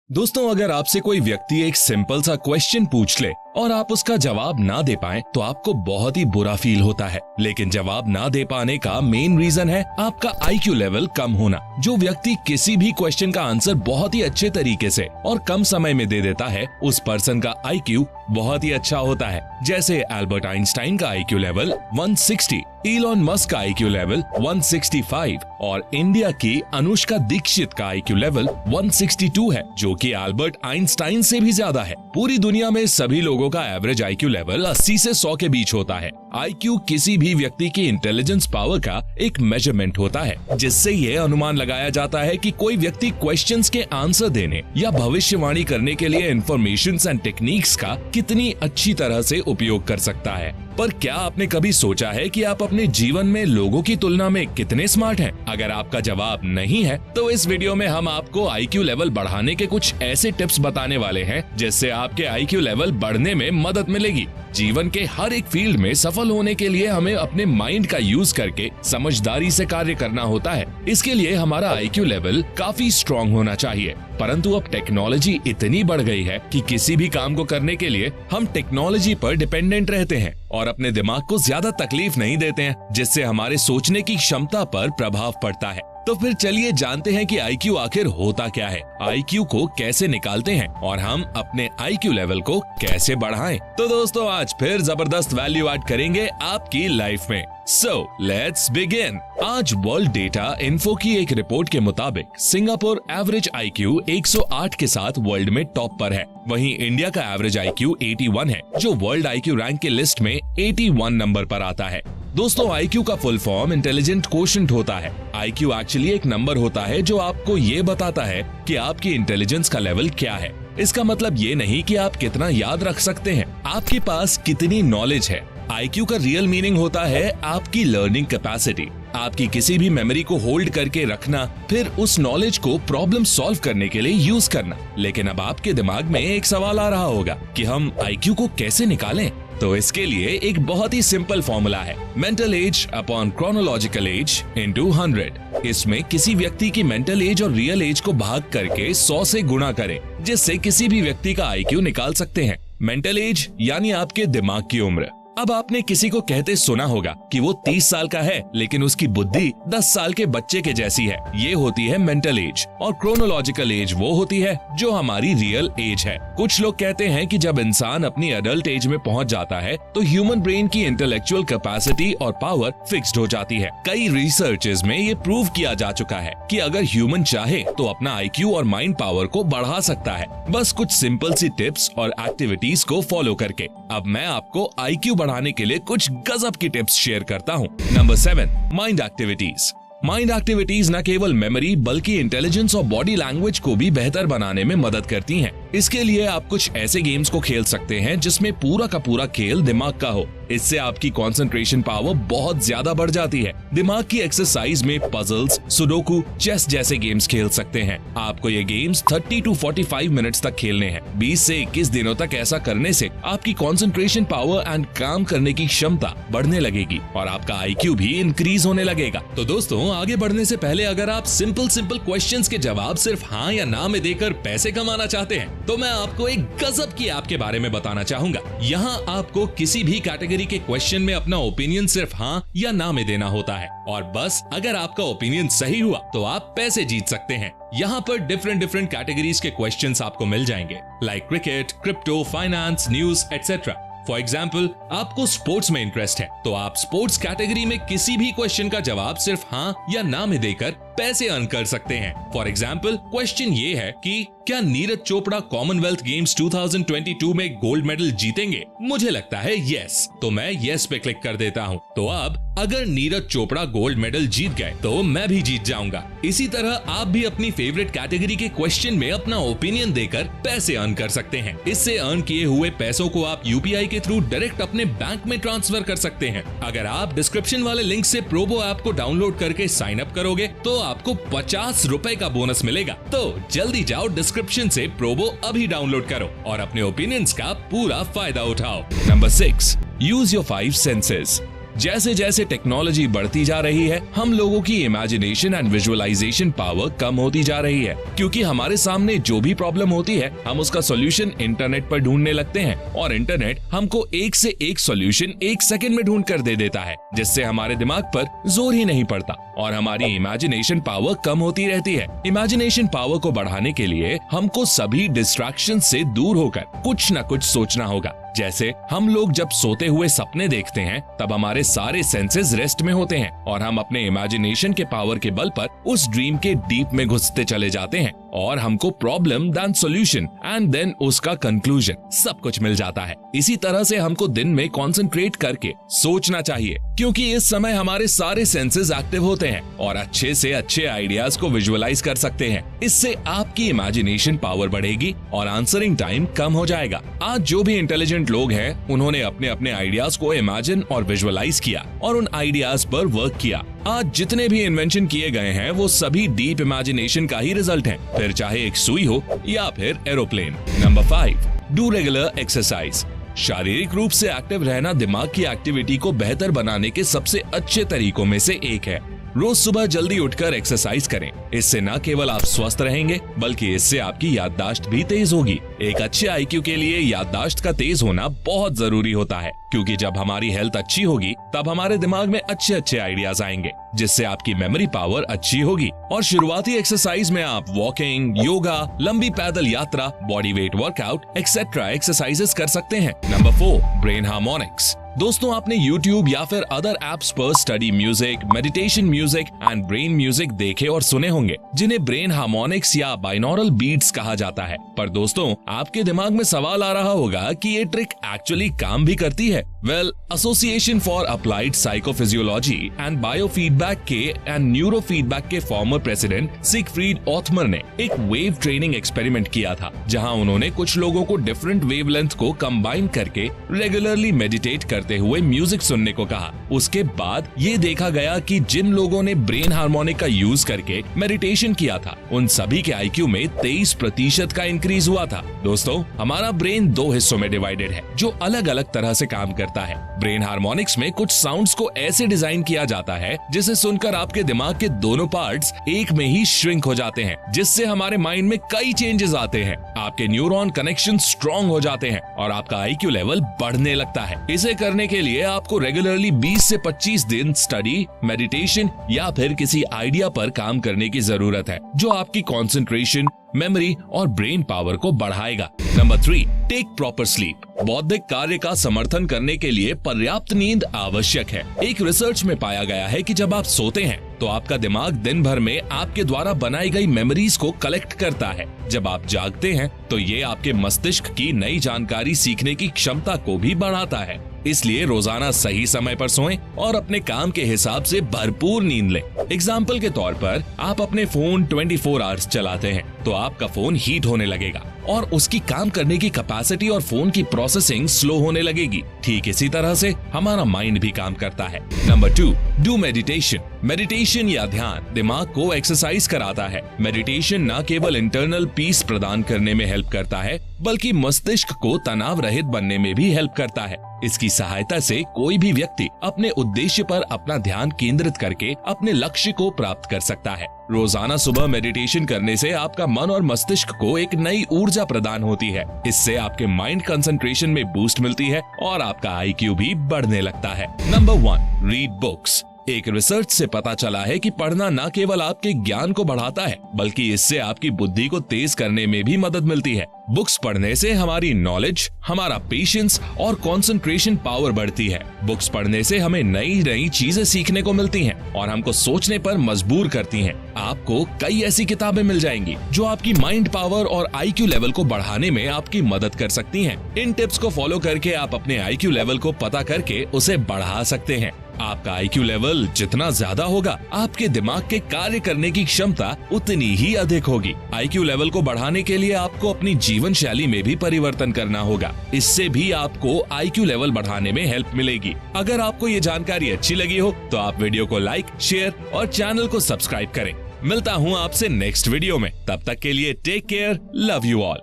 दोस्तों, अगर आपसे कोई व्यक्ति एक सिंपल सा क्वेश्चन पूछ ले और आप उसका जवाब ना दे पाएं तो आपको बहुत ही बुरा फील होता है। लेकिन जवाब ना दे पाने का मेन रीजन है आपका IQ लेवल कम होना। जो व्यक्ति किसी भी क्वेश्चन का आंसर बहुत ही अच्छे तरीके से और कम समय में दे देता है, उस पर्सन का IQ बहुत ही अच्छा होता है। जैसे एल्बर्ट आइंस्टाइन का IQ लेवल 160, इलॉन मस्क का IQ लेवल 165 और इंडिया की अनुष्का दीक्षित का IQ लेवल 162 है, जो कि एल्बर्ट आइंस्टाइन से भी ज्यादा है। पूरी दुनिया में सभी लोगों का एवरेज IQ लेवल 80 से 100 के बीच होता है। IQ किसी भी व्यक्ति की इंटेलिजेंस पावर का एक मेजरमेंट होता है, जिससे यह अनुमान लगाया जाता है कि कोई व्यक्ति क्वेश्चंस के आंसर देने या भविष्यवाणी करने के लिए इंफॉर्मेशन एंड टेक्निक्स का कितनी अच्छी तरह से उपयोग कर सकता है। पर क्या आपने कभी सोचा है कि आप अपने जीवन में लोगों की तुलना में कितने स्मार्ट हैं? अगर आपका जवाब नहीं है तो इस वीडियो में हम आपको IQ लेवल बढ़ाने के कुछ ऐसे टिप्स बताने वाले हैं जिससे आपके IQ लेवल बढ़ने में मदद मिलेगी। जीवन के हर एक फील्ड में सफल होने के लिए हमें अपने माइंड का यूज करके समझदारी से कार्य करना होता है। इसके लिए हमारा IQ लेवल काफी स्ट्रॉन्ग होना चाहिए। परंतु अब टेक्नोलॉजी इतनी बढ़ गई है कि किसी भी काम को करने के लिए हम टेक्नोलॉजी पर डिपेंडेंट रहते हैं और अपने दिमाग को ज्यादा तकलीफ नहीं देते हैं, जिससे हमारे सोचने की क्षमता पर प्रभाव पड़ता है। तो फिर चलिए जानते हैं कि IQ आखिर होता क्या है, IQ को कैसे निकालते हैं और हम अपने IQ लेवल को कैसे बढ़ाएं। तो दोस्तों, आज फिर जबरदस्त वैल्यू ऐड करेंगे आपकी लाइफ में। So, let's begin। आज वर्ल्ड डेटा इन्फो की एक रिपोर्ट के मुताबिक सिंगापुर एवरेज IQ 108 के साथ वर्ल्ड में टॉप पर है। वहीं इंडिया का एवरेज IQ 81 है, जो वर्ल्ड IQ रैंक की लिस्ट में 81 नंबर पर आता है। दोस्तों, IQ का फुल फॉर्म इंटेलिजेंट कोशेंट होता है। IQ एक्चुअली एक नंबर होता है जो आपको ये बताता है कि आपकी इंटेलिजेंस का लेवल क्या है। इसका मतलब ये नहीं कि आप कितना याद रख सकते हैं, आपके पास कितनी नॉलेज है। IQ का रियल मीनिंग होता है आपकी लर्निंग कैपेसिटी, आपकी किसी भी मेमोरी को होल्ड करके रखना, फिर उस नॉलेज को प्रॉब्लम सॉल्व करने के लिए यूज करना। लेकिन अब आपके दिमाग में एक सवाल आ रहा होगा कि हम IQ को कैसे निकालें? तो इसके लिए एक बहुत ही सिंपल फॉर्मूला है, mental as upon chronological age into 100। इसमें किसी व्यक्ति की मेंटल एज और रियल एज को भाग करके 100 से गुणा करें, जिससे किसी भी व्यक्ति का IQ निकाल सकते हैं। मेंटल एज यानी आपके दिमाग की उम्र। अब आपने किसी को कहते सुना होगा कि वो 30 साल का है लेकिन उसकी बुद्धि 10 साल के बच्चे के जैसी है। ये होती है मेंटल एज। और क्रोनोलॉजिकल एज वो होती है जो हमारी रियल एज है। कुछ लोग कहते हैं कि जब इंसान अपनी एडल्ट एज में पहुंच जाता है तो ह्यूमन ब्रेन की इंटेलेक्चुअल कैपेसिटी और पावर फिक्स्ड हो जाती है। कई रिसर्चेस में ये प्रूव किया जा चुका है कि अगर ह्यूमन चाहे तो अपना IQ और माइंड पावर को बढ़ा सकता है, बस कुछ सिंपल सी टिप्स और एक्टिविटीज को फॉलो करके। अब मैं आपको IQ बढ़ाने के लिए कुछ गजब की टिप्स शेयर करता हूँ। Number 7, mind activities. Mind activities न केवल मेमोरी बल्कि इंटेलिजेंस और बॉडी लैंग्वेज को भी बेहतर बनाने में मदद करती हैं। इसके लिए आप कुछ ऐसे गेम्स को खेल सकते हैं जिसमें पूरा का पूरा खेल दिमाग का हो। इससे आपकी कंसंट्रेशन पावर बहुत ज्यादा बढ़ जाती है। दिमाग की एक्सरसाइज में पजल्स, सुडोकू, चेस जैसे गेम्स खेल सकते हैं। आपको ये गेम्स 30 to 45 मिनट्स तक खेलने हैं। 20 से 21 दिनों तक ऐसा करने से आपकी कंसंट्रेशन पावर एंड काम करने की क्षमता बढ़ने लगेगी और आपका IQ भी इंक्रीज होने लगेगा। तो दोस्तों, आगे बढ़ने से पहले अगर आप सिंपल क्वेश्चंस के जवाब सिर्फ हाँ या ना में देकर पैसे कमाना चाहते हैं तो मैं आपको एक गजब की ऐप के बारे में बताना चाहूंगा। यहाँ आपको किसी भी कैटेगरी के क्वेश्चन में अपना ओपिनियन सिर्फ हाँ या ना में देना होता है और बस अगर आपका ओपिनियन सही हुआ तो आप पैसे जीत सकते हैं। यहाँ पर डिफरेंट कैटेगरीज के क्वेश्चंस आपको मिल जाएंगे, like cricket, crypto, finance, news etcetera. For example, आपको स्पोर्ट्स में इंटरेस्ट है तो आप स्पोर्ट्स कैटेगरी में किसी भी क्वेश्चन का जवाब सिर्फ हाँ या ना में देकर पैसे अर्न कर सकते हैं। फॉर एग्जाम्पल, क्वेश्चन ये है कि क्या नीरज चोपड़ा कॉमनवेल्थ गेम्स 2022 में गोल्ड मेडल जीतेंगे? मुझे लगता है यस, तो मैं यस पे क्लिक कर देता हूँ। तो अब अगर नीरज चोपड़ा गोल्ड मेडल जीत गए तो मैं भी जीत जाऊंगा। इसी तरह आप भी अपनी फेवरेट कैटेगरी के क्वेश्चन में अपना ओपिनियन देकर पैसे अर्न कर सकते हैं। इससे अर्न किए हुए पैसों को आप UPI के थ्रू डायरेक्ट अपने बैंक में ट्रांसफर कर सकते हैं। अगर आप डिस्क्रिप्शन वाले लिंक से प्रोबो ऐप को डाउनलोड करके साइन अप करोगे तो आपको 50 रुपए का बोनस मिलेगा। तो जल्दी जाओ, डिस्क्रिप्शन से प्रोबो अभी डाउनलोड करो और अपने ओपिनियंस का पूरा फायदा उठाओ। Number 6, use your 5 senses. जैसे जैसे टेक्नोलॉजी बढ़ती जा रही है, हम लोगों की इमेजिनेशन एंड विजुअलाइजेशन पावर कम होती जा रही है, क्योंकि हमारे सामने जो भी प्रॉब्लम होती है हम उसका सॉल्यूशन इंटरनेट पर ढूंढने लगते हैं और इंटरनेट हमको एक से एक सॉल्यूशन 1 सेकंड में ढूंढ कर दे देता है, जिससे हमारे दिमाग पर जोर ही नहीं पड़ता और हमारी इमेजिनेशन पावर कम होती रहती है। इमेजिनेशन पावर को बढ़ाने के लिए हमको सभी डिस्ट्रैक्शन से दूर होकर कुछ न कुछ सोचना होगा। जैसे हम लोग जब सोते हुए सपने देखते हैं तब हमारे सारे सेंसेस रेस्ट में होते हैं और हम अपने इमेजिनेशन के पावर के बल पर उस ड्रीम के डीप में घुसते चले जाते हैं और हमको problem then solution and then उसका कंक्लूजन सब कुछ मिल जाता है। इसी तरह से हमको दिन में कंसंट्रेट करके सोचना चाहिए, क्योंकि इस समय हमारे सारे सेंसेस एक्टिव होते हैं और अच्छे से अच्छे आइडियाज को विजुअलाइज कर सकते हैं। इससे आपकी इमेजिनेशन पावर बढ़ेगी और आंसरिंग टाइम कम हो जाएगा। आज जो भी इंटेलिजेंट लोग हैं, उन्होंने अपने अपने आइडियाज को इमेजिन और विजुअलाइज किया और उन आइडियाज पर वर्क किया। आज जितने भी इन्वेंशन किए गए हैं वो सभी डीप इमेजिनेशन का ही रिजल्ट है, फिर चाहे एक सुई हो या फिर aeroplane. Number 5, do regular exercise. शारीरिक रूप से एक्टिव रहना दिमाग की एक्टिविटी को बेहतर बनाने के सबसे अच्छे तरीकों में से एक है। रोज सुबह जल्दी उठकर एक्सरसाइज करें। इससे न केवल आप स्वस्थ रहेंगे बल्कि इससे आपकी याददाश्त भी तेज होगी। एक अच्छे आईक्यू के लिए याददाश्त का तेज होना बहुत जरूरी होता है, क्योंकि जब हमारी हेल्थ अच्छी होगी तब हमारे दिमाग में अच्छे अच्छे आइडियाज आएंगे, जिससे आपकी मेमोरी पावर अच्छी होगी। और शुरुआती एक्सरसाइज में आप वॉकिंग, योगा, लंबी पैदल यात्रा, body weight workout etcetera exercises कर सकते हैं। Number 4, brain harmonics. दोस्तों, आपने YouTube या फिर अदर एप्स पर study music, meditation music and brain music देखे और सुने होंगे, जिन्हें ब्रेन हार्मोनिक्स या बाइनॉरल बीट्स कहा जाता है। पर दोस्तों, आपके दिमाग में सवाल आ रहा होगा कि ये ट्रिक एक्चुअली काम भी करती है। Well, association for applied psychophysiology and biofeedback के एंड न्यूरोफीडबैक के फॉर्मर प्रेसिडेंट सिगफ्रीड ऑथमर ने एक वेव ट्रेनिंग एक्सपेरिमेंट किया था, जहां उन्होंने कुछ लोगों को डिफरेंट वेवलेंथ को कंबाइन करके रेगुलरली मेडिटेट करते हुए म्यूजिक सुनने को कहा। उसके बाद ये देखा गया कि जिन लोगों ने ब्रेन हार्मोनिक का यूज करके मेडिटेशन किया था, उन सभी के आईक्यू में 23% का इंक्रीज हुआ था। दोस्तों, हमारा ब्रेन 2 हिस्सों में डिवाइडेड है, जो अलग अलग तरह से काम करता है। ब्रेन हार्मोनिक्स में कुछ साउंड्स को ऐसे डिजाइन किया जाता है जिसे सुनकर आपके दिमाग के दोनों पार्ट्स एक में ही श्रिंक हो जाते हैं, जिससे हमारे माइंड में कई चेंजेस आते हैं। आपके न्यूरॉन कनेक्शन स्ट्रॉन्ग हो जाते हैं और आपका आईक्यू लेवल बढ़ने लगता है। इसे करने के लिए आपको रेगुलरली 20 से 25 दिन स्टडी, मेडिटेशन या फिर किसी आइडिया पर काम करने की जरूरत है, जो आपकी कंसंट्रेशन, मेमोरी और ब्रेन पावर को बढ़ाएगा। Number 3, take proper sleep. बौद्धिक कार्य का समर्थन करने के लिए पर्याप्त नींद आवश्यक है। एक रिसर्च में पाया गया है कि जब आप सोते हैं तो आपका दिमाग दिन भर में आपके द्वारा बनाई गई मेमोरीज को कलेक्ट करता है। जब आप जागते हैं तो ये आपके मस्तिष्क की नई जानकारी सीखने की क्षमता को भी बढ़ाता है। इसलिए रोजाना सही समय पर सोएं और अपने काम के हिसाब से भरपूर नींद लें। एग्जाम्पल के तौर पर, आप अपने फोन 24 आवर्स चलाते हैं तो आपका फोन हीट होने लगेगा और उसकी काम करने की कैपेसिटी और फोन की प्रोसेसिंग स्लो होने लगेगी। ठीक इसी तरह से हमारा माइंड भी काम करता है। Number 2, do meditation. मेडिटेशन या ध्यान दिमाग को एक्सरसाइज कराता है। मेडिटेशन न केवल इंटरनल पीस प्रदान करने में हेल्प करता है, बल्कि मस्तिष्क को तनाव रहित बनने में भी हेल्प करता है। इसकी सहायता से कोई भी व्यक्ति अपने उद्देश्य पर अपना ध्यान केंद्रित करके अपने लक्ष्य को प्राप्त कर सकता है। रोजाना सुबह मेडिटेशन करने से आपका मन और मस्तिष्क को एक नई ऊर्जा प्रदान होती है। इससे आपके माइंड कंसंट्रेशन में बूस्ट मिलती है और आपका आईक्यू भी बढ़ने लगता है। Number 1, read books. एक रिसर्च से पता चला है कि पढ़ना न केवल आपके ज्ञान को बढ़ाता है, बल्कि इससे आपकी बुद्धि को तेज करने में भी मदद मिलती है। बुक्स पढ़ने से हमारी नॉलेज, हमारा पेशेंस और कंसंट्रेशन पावर बढ़ती है। बुक्स पढ़ने से हमें नई नई चीजें सीखने को मिलती हैं और हमको सोचने पर मजबूर करती हैं। आपको कई ऐसी किताबें मिल जाएंगी जो आपकी माइंड पावर और आईक्यू लेवल को बढ़ाने में आपकी मदद कर सकती हैं। इन टिप्स को फॉलो करके आप अपने आईक्यू लेवल को पता करके उसे बढ़ा सकते हैं। आपका आईक्यू लेवल जितना ज्यादा होगा, आपके दिमाग के कार्य करने की क्षमता उतनी ही अधिक होगी। आईक्यू लेवल को बढ़ाने के लिए आपको अपनी जीवन शैली में भी परिवर्तन करना होगा। इससे भी आपको आईक्यू लेवल बढ़ाने में हेल्प मिलेगी। अगर आपको ये जानकारी अच्छी लगी हो तो आप वीडियो को लाइक, शेयर और चैनल को सब्सक्राइब करें। मिलता हूँ आपसे नेक्स्ट वीडियो में। तब तक के लिए take care, love you all.